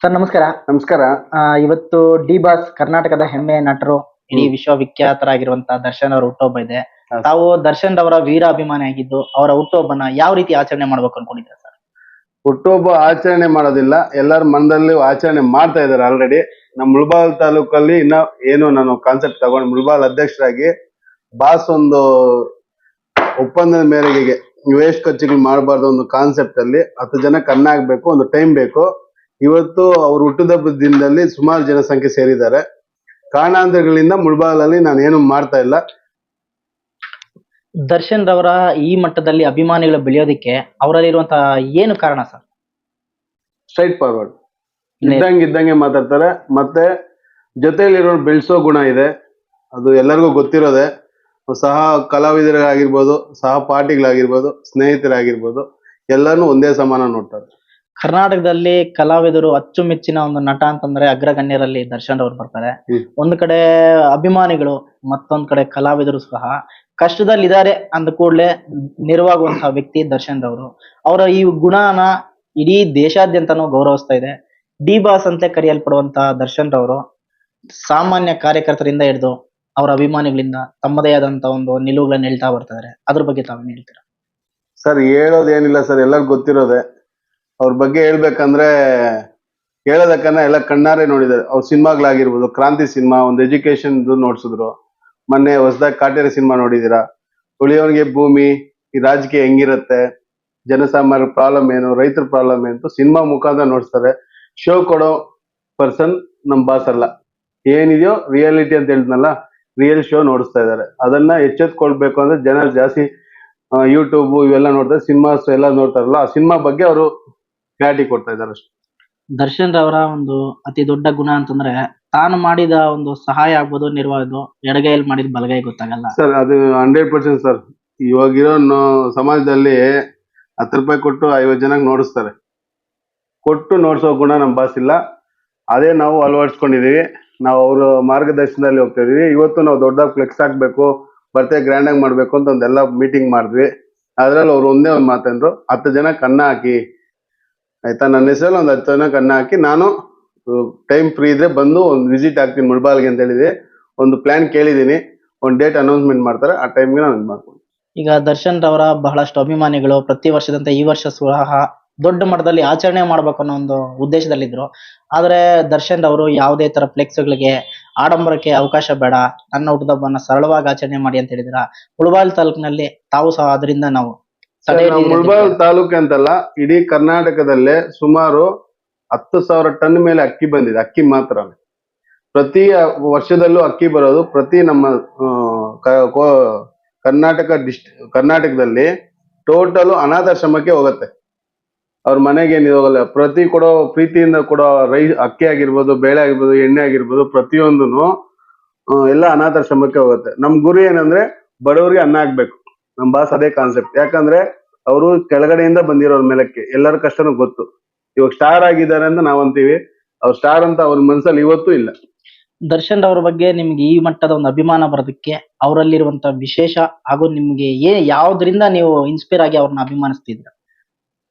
Sir ನಮಸ್ಕಾರ. ನಮಸ್ಕಾರ. ಇವತ್ತು ಡಿ ಬಾಸ್ ಕರ್ನಾಟಕದ ಹೆಮ್ಮೆಯ ನಟರು, ಇಡೀ ವಿಶ್ವವಿಖ್ಯಾತರಾಗಿರುವಂತಹ ದರ್ಶನ್ ಅವರ ಹುಟ್ಟುಹಬ್ಬ ಇದೆ. ಹೌದು. ತಾವು ದರ್ಶನ್ ರವರ ವೀರ ಅಭಿಮಾನಿ ಆಗಿದ್ದು, ಅವರ ಹುಟ್ಟುಹಬ್ಬನ ಯಾವ ರೀತಿ ಆಚರಣೆ ಮಾಡ್ಬೇಕು ಅನ್ಕೊಂಡಿದ್ದೀರಾ ಸರ್? ಹುಟ್ಟುಹಬ್ಬ ಆಚರಣೆ ಮಾಡೋದಿಲ್ಲ, ಎಲ್ಲರ ಮನದಲ್ಲೂ ಆಚರಣೆ ಮಾಡ್ತಾ ಇದ್ದಾರೆ ಆಲ್ರೆಡಿ. ನಮ್ಮ ಮುಳಬಾಗಿಲು ತಾಲೂಕಲ್ಲಿ ಇನ್ನ ಏನು ನಾನು ಕಾನ್ಸೆಪ್ಟ್ ತಗೊಂಡು ಮುಳಬಾಗಿಲು ಅಧ್ಯಕ್ಷರಾಗಿ ಬಾಸ್ ಒಂದು ಒಪ್ಪಂದದ ಮೇರೆಗೆ ವೇಸ್ಟ್ ಖರ್ಚುಗಳು ಮಾಡಬಾರ್ದು ಒಂದು ಕಾನ್ಸೆಪ್ಟ್ ಅಲ್ಲಿ 10 ಜನ ಕಣ್ಣಾಗ್ಬೇಕು, ಒಂದು ಟೈಮ್ ಬೇಕು. ಇವತ್ತು ಅವ್ರ ಹುಟ್ಟುಹಬ್ಬದ ದಿನದಲ್ಲಿ ಸುಮಾರು ಜನಸಂಖ್ಯೆ ಸೇರಿದ್ದಾರೆ. ಕಾರಣಾಂತರಗಳಿಂದ ಮುಳಬಾಗಿಲಲ್ಲಿ ನಾನು ಏನು ಮಾಡ್ತಾ ಇಲ್ಲ. ದರ್ಶನ್ ರವರ ಈ ಮಟ್ಟದಲ್ಲಿ ಅಭಿಮಾನಿಗಳು ಬೆಳೆಯೋದಿಕ್ಕೆ ಅವರಲ್ಲಿರುವಂತಹ ಏನು ಕಾರಣ ಸರ್? ಸ್ಟ್ರೈಟ್ ಫಾರ್ವರ್ಡ್, ಇದ್ದಂಗೆ ಮಾತಾಡ್ತಾರೆ. ಮತ್ತೆ ಜೊತೆಲಿರೋ ಬೆಳೆಸೋ ಗುಣ ಇದೆ, ಅದು ಎಲ್ಲರಿಗೂ ಗೊತ್ತಿರೋದೆ. ಸಹ ಕಲಾವಿದರಾಗಿರ್ಬೋದು, ಸಹ ಪಾಠಿಗಳಾಗಿರ್ಬೋದು, ಸ್ನೇಹಿತರಾಗಿರ್ಬೋದು, ಎಲ್ಲರನ್ನೂ ಒಂದೇ ಸಮಾನ ನೋಡ್ತಾರೆ. ಕರ್ನಾಟಕದಲ್ಲಿ ಕಲಾವಿದರು ಅಚ್ಚುಮೆಚ್ಚಿನ ಒಂದು ನಟ ಅಂತಂದ್ರೆ ಅಗ್ರಗಣ್ಯರಲ್ಲಿ ದರ್ಶನ್ ಅವರು ಬರ್ತಾರೆ. ಒಂದು ಕಡೆ ಅಭಿಮಾನಿಗಳು, ಮತ್ತೊಂದ್ ಕಡೆ ಕಲಾವಿದರು ಸಹ ಕಷ್ಟದಲ್ಲಿದ್ದಾರೆ ಅಂದ ಕೂಡಲೇ ನೆರವಾಗುವಂತಹ ವ್ಯಕ್ತಿ ದರ್ಶನ್ ರವರು. ಅವರ ಈ ಗುಣನ ಇಡೀ ದೇಶಾದ್ಯಂತನೂ ಗೌರವಿಸ್ತಾ ಇದೆ. ಡಿ ಬಾಸ್ ಅಂತ ಕರೆಯಲ್ಪಡುವಂತಹ ದರ್ಶನ್ ರವರು ಸಾಮಾನ್ಯ ಕಾರ್ಯಕರ್ತರಿಂದ ಹಿಡಿದು ಅವರ ಅಭಿಮಾನಿಗಳಿಂದ ತಮ್ಮದೇ ಆದಂತಹ ಒಂದು ನಿಲುವುಗಳನ್ನ ಹೇಳ್ತಾ ಬರ್ತಾರೆ. ಅದ್ರ ಬಗ್ಗೆ ತಾವೇನ್ ಹೇಳ್ತೀರಾ? ಸರ್ ಹೇಳೋದೇನಿಲ್ಲ ಸರ್, ಎಲ್ಲರಿಗೂ ಗೊತ್ತಿರೋದೆ. ಅವ್ರ ಬಗ್ಗೆ ಹೇಳ್ಬೇಕಂದ್ರೆ ಹೇಳೋದಕ್ಕನ್ನ ಎಲ್ಲ ಕಣ್ಣಾರೆ ನೋಡಿದ್ದಾರೆ. ಅವ್ರ ಸಿನಿಮಾಗಳಾಗಿರ್ಬೋದು, ಕ್ರಾಂತಿ ಸಿನಿಮಾ ಒಂದು ಎಜುಕೇಶನ್ ನೋಡ್ಸಿದ್ರು. ಮೊನ್ನೆ ಹೊಸದಾಗಿ ಕಾಟೇರಿ ಸಿನಿಮಾ ನೋಡಿದೀರಾ? ಉಳಿಯೋನ್ಗೆ ಭೂಮಿ, ಈ ರಾಜಕೀಯ ಹೆಂಗಿರುತ್ತೆ, ಜನಸಾಮಾನ್ಯರ ಪ್ರಾಬ್ಲಮ್ ಏನು, ರೈತರ ಪ್ರಾಬ್ಲಮ್ ಏನು ಸಿನಿಮಾ ಮುಖಾಂತರ ನೋಡ್ತಾರೆ. ಶೋ ಕೊಡೋ ಪರ್ಸನ್ ನಮ್ ಬಾಸ್ ಅಲ್ಲ. ಏನಿದೆಯೋ ರಿಯಾಲಿಟಿ ಅಂತ ಹೇಳಿದ್ನಲ್ಲ, ರಿಯಲ್ ಶೋ ನೋಡಿಸ್ತಾ ಇದ್ದಾರೆ. ಅದನ್ನ ಎಚ್ಚೆತ್ಕೊಳ್ಬೇಕು ಅಂದ್ರೆ ಜನ ಜಾಸ್ತಿ ಯೂಟ್ಯೂಬ್ ಇವೆಲ್ಲ ನೋಡ್ತಾರೆ, ಸಿನಿಮಾಸ್ ಎಲ್ಲ ನೋಡ್ತಾರಲ್ಲ, ಆ ಸಿನಿಮಾ ಬಗ್ಗೆ ಅವರು ಕ್ಲಾರಿಟಿ ಕೊಡ್ತಾ ಇದ್ದಾರೆ ಅಷ್ಟೇ. ದರ್ಶನ್ ರವರ ಒಂದು ಅತಿ ದೊಡ್ಡ ಗುಣ ಅಂತಂದ್ರೆ ತಾನು ಮಾಡಿದ ಒಂದು ಸಹಾಯ ಆಗ್ಬೋದು, ನಿರ್ವಹಣೆ ಎಡಗೈಯಲ್ಲಿ ಮಾಡಿದ ಬಲಗೈ ಗೊತ್ತಾಗಲ್ಲ. ಸರ್ ಅದು 100% ಸರ್. ಇವಾಗಿರೋ ಸಮಾಜದಲ್ಲಿ 10 ರೂಪಾಯಿ ಕೊಟ್ಟು 50 ಜನಕ್ಕೆ ನೋಡಿಸ್ತಾರೆ. ಕೊಟ್ಟು ನೋಡ್ಸೋ ಗುಣ ನಮ್ ಬಾಸ್ ಇಲ್ಲ. ಅದೇ ನಾವು ಅಳವಡಿಸ್ಕೊಂಡಿದೀವಿ. ನಾವು ಅವ್ರ ಮಾರ್ಗದರ್ಶನದಲ್ಲಿ ಹೋಗ್ತಾ ಇದೀವಿ. ಇವತ್ತು ನಾವು ದೊಡ್ಡದಾಗಿ ಫ್ಲೆಕ್ಸ್ ಹಾಕ್ಬೇಕು, ಬರ್ತೆ ಗ್ರ್ಯಾಂಡ್ ಆಗಿ ಮಾಡ್ಬೇಕು ಅಂತ ಒಂದೆಲ್ಲ ಮೀಟಿಂಗ್ ಮಾಡಿದ್ವಿ. ಅದ್ರಲ್ಲಿ ಅವ್ರು ಒಂದೇ ಒಂದು ಮಾತಂದ್ರು, 10 ಜನ ಕನ್ನ ಹಾಕಿ ಆಯ್ತಾ, ನನ್ನ ಹೆಸರಲ್ಲಿ ಒಂದು 10 ಜನ ಕನ್ನ ಹಾಕಿ, ನಾನು ಟೈಮ್ ಫ್ರೀ ಇದ್ರೆ ಬಂದು ಒಂದು ವಿಸಿಟ್ ಆಗ್ತೀನಿ ಮುಳಬಾಗಿಲಿಗೆ ಅಂತ ಹೇಳಿದೆ. ಒಂದು ಪ್ಲಾನ್ ಕೇಳಿದೀನಿ, ಒಂದು ಡೇಟ್ ಅನೌನ್ಸ್ಮೆಂಟ್ ಮಾಡ್ತಾರೆ, ಆ ಟೈಮ್ಗೆ ನಾನು ಮಾಡ್ತೀನಿ. ಈಗ ದರ್ಶನ್ ರವರ ಬಹಳಷ್ಟು ಅಭಿಮಾನಿಗಳು ಪ್ರತಿ ವರ್ಷದಂತೆ ಈ ವರ್ಷ ಸಹ ದೊಡ್ಡ ಮಟ್ಟದಲ್ಲಿ ಆಚರಣೆ ಮಾಡ್ಬೇಕು ಅನ್ನೋ ಒಂದು ಉದ್ದೇಶದಲ್ಲಿದ್ರು. ಆದ್ರೆ ದರ್ಶನ್ ರವರು ಯಾವುದೇ ತರ ಫ್ಲೆಕ್ಸ್ಗಳಿಗೆ ಆಡಂಬರಕ್ಕೆ ಅವಕಾಶ ಬೇಡ, ನನ್ನ ಹುಟ್ಟುಹಬ್ಬನ ಸರಳವಾಗಿ ಆಚರಣೆ ಮಾಡಿ ಅಂತ ಹೇಳಿದ್ರ. ಮುಳಬಾಗಿಲು ತಾಲೂಕಿನಲ್ಲಿ ತಾವು ಸಹ ಅದರಿಂದ ನಾವು ತಡೆ ಹಿಡಿದಿದ್ದೀರಿ ಅಂತ ಮುಳಬಾಗಿಲು ಹೇಳ್ತೀರಾ? ತಾಲೂಕು ಅಂತಲ್ಲ, ಇಡೀ ಕರ್ನಾಟಕದಲ್ಲೇ ಸುಮಾರು 10,000 ಟನ್ ಮೇಲೆ ಅಕ್ಕಿ ಬಂದಿದೆ. ಅಕ್ಕಿ ಮಾತ್ರ ಪ್ರತಿ ವರ್ಷದಲ್ಲೂ ಅಕ್ಕಿ ಬರೋದು. ಪ್ರತಿ ನಮ್ಮ ಕರ್ನಾಟಕದಲ್ಲಿ ಟೋಟಲ್ ಅನಾಥಾಶ್ರಮಕ್ಕೆ ಹೋಗುತ್ತೆ. ಅವ್ರ ಮನೆಗೆ ಏನು ಹೋಗಲ್ಲ. ಪ್ರತಿ ಕೊಡೋ ಪ್ರೀತಿಯಿಂದ ಕೊಡೋ ಅಕ್ಕಿ ಆಗಿರ್ಬೋದು, ಬೇಳೆ ಆಗಿರ್ಬೋದು, ಎಣ್ಣೆ ಆಗಿರ್ಬೋದು, ಪ್ರತಿಯೊಂದನು ಎಲ್ಲ ಅನಾಥಾಶ್ರಮಕ್ಕೆ ಹೋಗುತ್ತೆ. ನಮ್ ಗುರಿ ಏನಂದ್ರೆ ಬಡವರಿಗೆ ಅನ್ನ ಹಾಕ್ಬೇಕು. ನಮ್ ಬಾಸ್ ಅದೇ ಕಾನ್ಸೆಪ್ಟ್. ಯಾಕಂದ್ರೆ ಅವರು ಕೆಳಗಡೆಯಿಂದ ಬಂದಿರೋರ್ ಮೇಲಕ್ಕೆ, ಎಲ್ಲರ ಕಷ್ಟನೂ ಗೊತ್ತು. ಇವಾಗ ಸ್ಟಾರ್ ಆಗಿದ್ದಾರೆ ಅಂತ ನಾವ್ ಅಂತೀವಿ, ಅವ್ರ ಸ್ಟಾರ್ ಅಂತ ಅವ್ರ ಮನ್ಸಲ್ಲಿ ಇವತ್ತೂ ಇಲ್ಲ. ದರ್ಶನ್ ರವರ ಬಗ್ಗೆ ನಿಮ್ಗೆ ಈ ಮಟ್ಟದ ಒಂದು ಅಭಿಮಾನ ಬರೋದಕ್ಕೆ ಅವರಲ್ಲಿರುವಂತ ವಿಶೇಷ ಹಾಗೂ ನಿಮ್ಗೆ ಯಾವ್ದ್ರಿಂದ ನೀವು ಇನ್ಸ್ಪೈರ್ ಆಗಿ ಅವ್ರನ್ನ ಅಭಿಮಾನಿಸ್ತಿದ್ರ?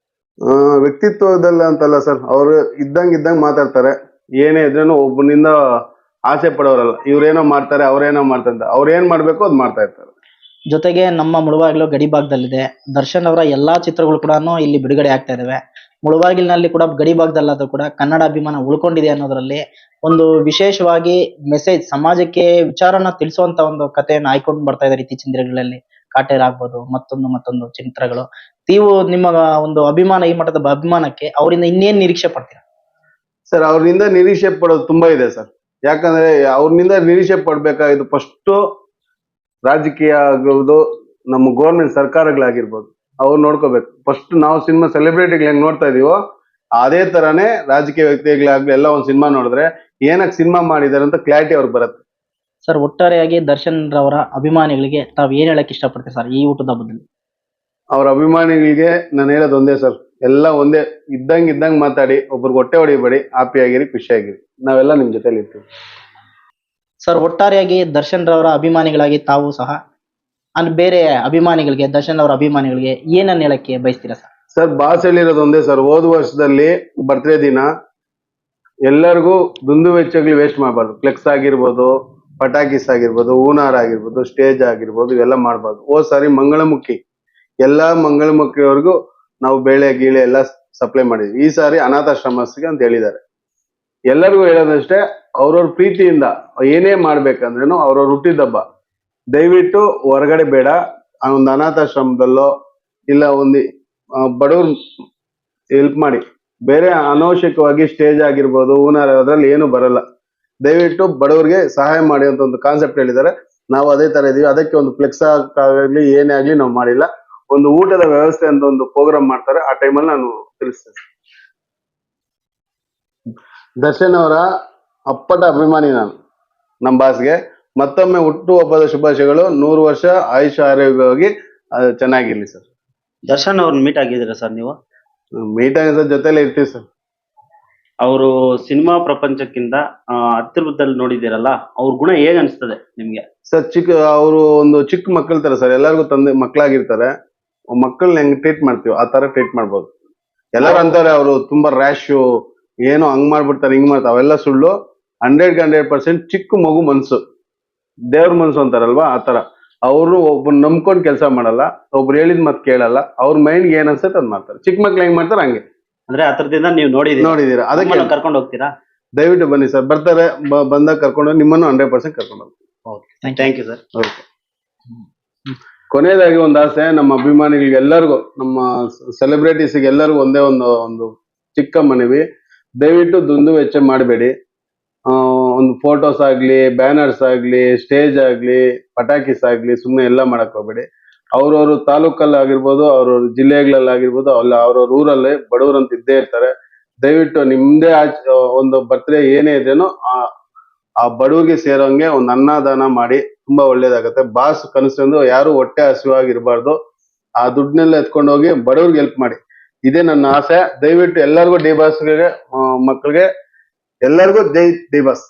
ವ್ಯಕ್ತಿತ್ವದಲ್ಲ ಅಂತಲ್ಲ ಸರ್, ಅವ್ರು ಇದ್ದಂಗ್ ಮಾತಾಡ್ತಾರೆ. ಏನೇ ಇದ್ರೇನು ಒಬ್ಬನಿಂದ ಆಸೆ ಪಡೋರಲ್ಲ. ಇವ್ರೇನೋ ಮಾಡ್ತಾರೆ, ಅವ್ರೇನೋ ಮಾಡ್ತಾರೆ, ಅವ್ರ ಏನ್ ಮಾಡ್ಬೇಕು ಅದ್ ಮಾಡ್ತಾ ಇರ್ತಾರೆ. ಜೊತೆಗೆ ನಮ್ಮ ಮುಳಬಾಗಿಲು ಗಡಿ ಭಾಗದಲ್ಲಿದೆ. ದರ್ಶನ್ ಅವರ ಎಲ್ಲಾ ಚಿತ್ರಗಳು ಕೂಡ ಇಲ್ಲಿ ಬಿಡುಗಡೆ ಆಗ್ತಾ ಇದಾವೆ. ಮುಳಬಾಗಿಲಿನಲ್ಲಿ ಕೂಡ ಗಡಿ ಭಾಗದಲ್ಲಾದ್ರೂ ಕೂಡ ಕನ್ನಡ ಅಭಿಮಾನ ಉಳ್ಕೊಂಡಿದೆ ಅನ್ನೋದ್ರಲ್ಲಿ ಒಂದು ವಿಶೇಷವಾಗಿ ಮೆಸೇಜ್, ಸಮಾಜಕ್ಕೆ ವಿಚಾರನ ತಿಳಿಸುವಂತ ಒಂದು ಕಥೆಯನ್ನು ಆಯ್ಕೊಂಡು ಬರ್ತಾ ಇದ್ದಾರೆ ಇತ್ತೀಚಿನ ದಿನಗಳಲ್ಲಿ. ಕಾಟೇರ್ ಆಗ್ಬೋದು, ಮತ್ತೊಂದು ಚಿತ್ರಗಳು. ನೀವು ನಿಮ್ಮ ಒಂದು ಅಭಿಮಾನ, ಈ ಮಟ್ಟದ ಅಭಿಮಾನಕ್ಕೆ ಅವರಿಂದ ಇನ್ನೇನ್ ನಿರೀಕ್ಷೆ ಪಡ್ತೀರಾ? ಸರ್ ಅವ್ರಿಂದ ನಿರೀಕ್ಷೆ ಪಡೋದು ತುಂಬಾ ಇದೆ ಸರ್. ಯಾಕಂದ್ರೆ ಅವ್ರನಿಂದ ನಿರೀಕ್ಷೆ ಪಡ್ಬೇಕಾಗಿದ್ದು ಫಸ್ಟ್ ರಾಜಕೀಯ ಆಗಿರ್ಬೋದು, ನಮ್ಮ ಗೌರ್ಮೆಂಟ್ ಸರ್ಕಾರಗಳಾಗಿರ್ಬೋದು, ಅವ್ರು ನೋಡ್ಕೋಬೇಕು. ಫಸ್ಟ್ ನಾವು ಸಿನಿಮಾ ಸೆಲೆಬ್ರಿಟಿಗಳು ಹೆಂಗ್ ನೋಡ್ತಾ ಇದೀವೋ ಅದೇ ತರಾನೇ ರಾಜಕೀಯ ವ್ಯಕ್ತಿಗಳಾಗ್ಲಿ ಎಲ್ಲ ಒಂದ್ ಸಿನಿಮಾ ನೋಡಿದ್ರೆ ಏನಕ್ಕೆ ಸಿನಿಮಾ ಮಾಡಿದಾರೆ ಅಂತ ಕ್ಲಾರಿಟಿ ಅವ್ರಿಗೆ ಬರುತ್ತೆ. ಸರ್, ಒಟ್ಟಾರೆಯಾಗಿ ದರ್ಶನ್ ರವರ ಅಭಿಮಾನಿಗಳಿಗೆ ತಾವ್ ಏನ್ ಹೇಳಕ್ ಇಷ್ಟಪಡ್ತೀರಾ ಸರ್ ಈ ಊಟದ ಹಬ್ಬದಲ್ಲಿ? ಅವ್ರ ಅಭಿಮಾನಿಗಳಿಗೆ ನಾನು ಹೇಳೋದು ಒಂದೇ ಸರ್, ಎಲ್ಲ ಒಂದೇ. ಇದ್ದಂಗ್ ಮಾತಾಡಿ, ಒಬ್ರಿಗೆ ಹೊಟ್ಟೆ ಹೊಡಿಬೇಡಿ, ಹ್ಯಾಪಿ ಆಗಿರಿ, ಖುಷಿಯಾಗಿರಿ. ನಾವೆಲ್ಲ ನಿಮ್ ಜೊತೆಲಿ ಇರ್ತೀವಿ. ಸರ್, ಒಟ್ಟಾರೆಯಾಗಿ ದರ್ಶನ್ ರವರ ಅಭಿಮಾನಿಗಳಾಗಿ ತಾವು ಸಹ ಬೇರೆ ಅಭಿಮಾನಿಗಳಿಗೆ, ದರ್ಶನ್ ಅವರ ಅಭಿಮಾನಿಗಳಿಗೆ ಏನನ್ನ ಹೇಳಕ್ಕೆ ಬಯಸ್ತೀರಾ ಸರ್? ಸರ್ ಬಾಸ್ ಹೇಳಿರೋದು ಒಂದೇ ಸರ್, ಹೋದ ವರ್ಷದಲ್ಲಿ ಬರ್ತ್ಡೇ ದಿನ ಎಲ್ಲರಿಗೂ ದುಂದು ವೆಚ್ಚಗಳು ವೇಸ್ಟ್ ಮಾಡಬಾರ್ದು. ಫ್ಲೆಕ್ಸ್ ಆಗಿರ್ಬೋದು, ಪಟಾಕಿಸ್ ಆಗಿರ್ಬೋದು, ಹೂನಾರ ಆಗಿರ್ಬೋದು, ಸ್ಟೇಜ್ ಆಗಿರ್ಬೋದು, ಇವೆಲ್ಲ ಮಾಡಬಾರ್ದು. ಹೋದ್ ಸಾರಿ ಮಂಗಳಮುಖಿ ಎಲ್ಲಾ ಮಂಗಳಮುಖಿಯವರೆಗೂ ನಾವು ಬೇಳೆ ಗೀಳೆ ಎಲ್ಲ ಸಪ್ಲೈ ಮಾಡಿದ್ವಿ. ಈ ಸಾರಿ ಅನಾಥಾಶ್ರಮಸ್ಗೆ ಅಂತ ಹೇಳಿದ್ದಾರೆ. ಎಲ್ಲರಿಗೂ ಹೇಳೋದಷ್ಟೇ, ಅವ್ರವ್ರ ಪ್ರೀತಿಯಿಂದ ಏನೇ ಮಾಡ್ಬೇಕಂದ್ರೇನು ಅವ್ರವ್ರ ಹುಟ್ಟಿದಬ್ಬ ದಯವಿಟ್ಟು ಹೊರಗಡೆ ಬೇಡ, ಆ ಒಂದು ಅನಾಥಾಶ್ರಮದಲ್ಲೋ ಇಲ್ಲ ಒಂದು ಬಡವ್ರ ಹೆಲ್ಪ್ ಮಾಡಿ. ಬೇರೆ ಅನವಶ್ಯಕವಾಗಿ ಸ್ಟೇಜ್ ಆಗಿರ್ಬೋದು, ಹೂನಾರ ಅದ್ರಲ್ಲಿ ಏನು ಬರಲ್ಲ. ದಯವಿಟ್ಟು ಬಡವರಿಗೆ ಸಹಾಯ ಮಾಡಿ ಅಂತ ಒಂದು ಕಾನ್ಸೆಪ್ಟ್ ಹೇಳಿದ್ದಾರೆ. ನಾವು ಅದೇ ತರ ಇದೀವಿ. ಅದಕ್ಕೆ ಒಂದು ಫ್ಲೆಕ್ಸ್ ಆಗಲಿ ಏನೇ ಆಗ್ಲಿ ನಾವು ಮಾಡಿಲ್ಲ. ಒಂದು ಊಟದ ವ್ಯವಸ್ಥೆ ಅಂತ ಒಂದು ಪ್ರೋಗ್ರಾಮ್ ಮಾಡ್ತಾರೆ, ಆ ಟೈಮಲ್ಲಿ ನಾನು ತಿಳಿಸ್ತೇನೆ. ದರ್ಶನ್ ಅವರ ಅಪ್ಪಟ ಅಭಿಮಾನಿ ನಾನು. ನಮ್ಮ ಬಾಸ್ಗೆ ಮತ್ತೊಮ್ಮೆ ಹುಟ್ಟುಹಬ್ಬದ ಶುಭಾಶಯಗಳು. 100 ವರ್ಷ ಆಯುಷ ಆರೋಗ್ಯವಾಗಿ ಚೆನ್ನಾಗಿರ್ಲಿ ಸರ್. ದರ್ಶನ್ ಅವ್ರನ್ನ ಮೀಟ್ ಆಗಿದ್ದೀರಾ ಸರ್ ನೀವು? ಮೀಟ್ ಆಗಿ ಸರ್, ಜೊತೆಲೆ ಇರ್ತೀವಿ ಸರ್. ಅವರು ಸಿನಿಮಾ ಪ್ರಪಂಚಕ್ಕಿಂತ ಹತ್ತಿರದಲ್ಲಿ ನೋಡಿದ್ದೀರಲ್ಲ, ಅವ್ರ ಗುಣ ಹೇಗ್ ಅನಿಸ್ತದೆ ನಿಮ್ಗೆ? ಸರ್ ಅವರು ಒಂದು ಚಿಕ್ಕ ಮಕ್ಕಳ ತರ ಸರ್. ಎಲ್ಲರಿಗೂ ತಂದೆ ಮಕ್ಕಳಾಗಿರ್ತಾರೆ. ಮಕ್ಕಳನ್ನ ಹೆಂಗ್ ಟ್ರೀಟ್ ಮಾಡ್ತೀವಿ ಆ ತರ ಟ್ರೀಟ್ ಮಾಡ್ಬೋದು. ಎಲ್ಲರೂ ಅಂತಾರೆ ಅವರು ತುಂಬಾ ರ್ಯಾಶು, ಏನೋ ಹಂಗ್ ಮಾಡ್ಬಿಡ್ತಾರೆ ಹಿಂಗ್ ಮಾಡ್ತಾರೆ, ಅವೆಲ್ಲ ಸುಳ್ಳು. 100% ಚಿಕ್ಕ ಮಗು ಮನ್ಸು, ದೇವ್ರ ಮನ್ಸು ಅಂತಾರಲ್ವಾ, ಆ ತರ. ಅವರು ಒಬ್ಬ ನಂಬ್ಕೊಂಡ್ ಕೆಲಸ ಮಾಡಲ್ಲ, ಒಬ್ರು ಹೇಳಿದ್ ಮತ್ ಕೇಳಲ್ಲ. ಅವ್ರ ಮೈಂಡ್ಗೆ ಏನ್ ಅನ್ಸುತ್ತೆ ಅದ್ ಮಾಡ್ತಾರೆ. ಚಿಕ್ಕ ಮಕ್ಳು ಹೆಂಗ್ ಮಾಡ್ತಾರೆ ಹಂಗೆ. ಅಂದ್ರೆ ಹತ್ರದಿಂದ ನೀವು ನೋಡಿದೀರಾ? ಅದಕ್ಕೆ ಕರ್ಕೊಂಡು ಹೋಗ್ತೀರಾ? ದಯವಿಟ್ಟು ಬನ್ನಿ ಸರ್. ಬರ್ತಾರೆ, ಬಂದಾಗ ಕರ್ಕೊಂಡು ನಿಮ್ಮನ್ನು 100% ಕರ್ಕೊಂಡು ಹೋಗ್ತೀವಿ. Thank you sir. ಕೊನೆಯದಾಗಿ ಒಂದು ಆಸೆ, ನಮ್ಮ ಅಭಿಮಾನಿಗಳಿಗೆ ಎಲ್ಲರಿಗೂ, ನಮ್ಮ ಸೆಲೆಬ್ರಿಟೀಸ್ಗೆ ಎಲ್ಲರಿಗೂ ಒಂದೇ ಒಂದು ಚಿಕ್ಕ ಮನವಿ. ದಯವಿಟ್ಟು ದುಂದು ವೆಚ್ಚ ಮಾಡಬೇಡಿ. ಒಂದು ಫೋಟೋಸ್ ಆಗ್ಲಿ, ಬ್ಯಾನರ್ಸ್ ಆಗ್ಲಿ, ಸ್ಟೇಜ್ ಆಗ್ಲಿ, ಪಟಾಕಿಸ್ ಆಗ್ಲಿ ಸುಮ್ಮನೆ ಎಲ್ಲ ಮಾಡಕ್ ಹೋಗ್ಬೇಡಿ. ಅವ್ರವ್ರ ತಾಲೂಕಲ್ಲಿ ಆಗಿರ್ಬೋದು, ಅವ್ರವ್ರ ಜಿಲ್ಲೆಗಳಲ್ಲಿ ಆಗಿರ್ಬೋದು, ಅವ್ರವ್ರ ಊರಲ್ಲೇ ಬಡವರಂತ ಇದ್ದೇ ಇರ್ತಾರೆ. ದಯವಿಟ್ಟು ನಿಮ್ದೇ ಒಂದು ಬರ್ತ್ಡೇ ಏನೇ ಇದೇನೋ ಆ ಬಡವರಿಗೆ ಸೇರೋಂಗೆ ಒಂದು ಅನ್ನದಾನ ಮಾಡಿ, ತುಂಬಾ ಒಳ್ಳೇದಾಗತ್ತೆ. ಬಾಸ್ ಕನಸಂದು ಯಾರು ಹೊಟ್ಟೆ ಹಸಿವಾಗಿರ್ಬಾರ್ದು. ಆ ದುಡ್ಡನ್ನೆಲ್ಲ ಎತ್ಕೊಂಡು ಹೋಗಿ ಬಡವ್ರಿಗೆ ಹೆಲ್ಪ್ ಮಾಡಿ. ಇದೇ ನನ್ನ ಆಸೆ. ದಯವಿಟ್ಟು ಎಲ್ಲರಿಗೂ ಡಿ ಬಾಸ್ಗೆ, ಮಕ್ಕಳಿಗೆ ಎಲ್ಲರಿಗೂ ಜೈ ಡಿ ಬಾಸ್.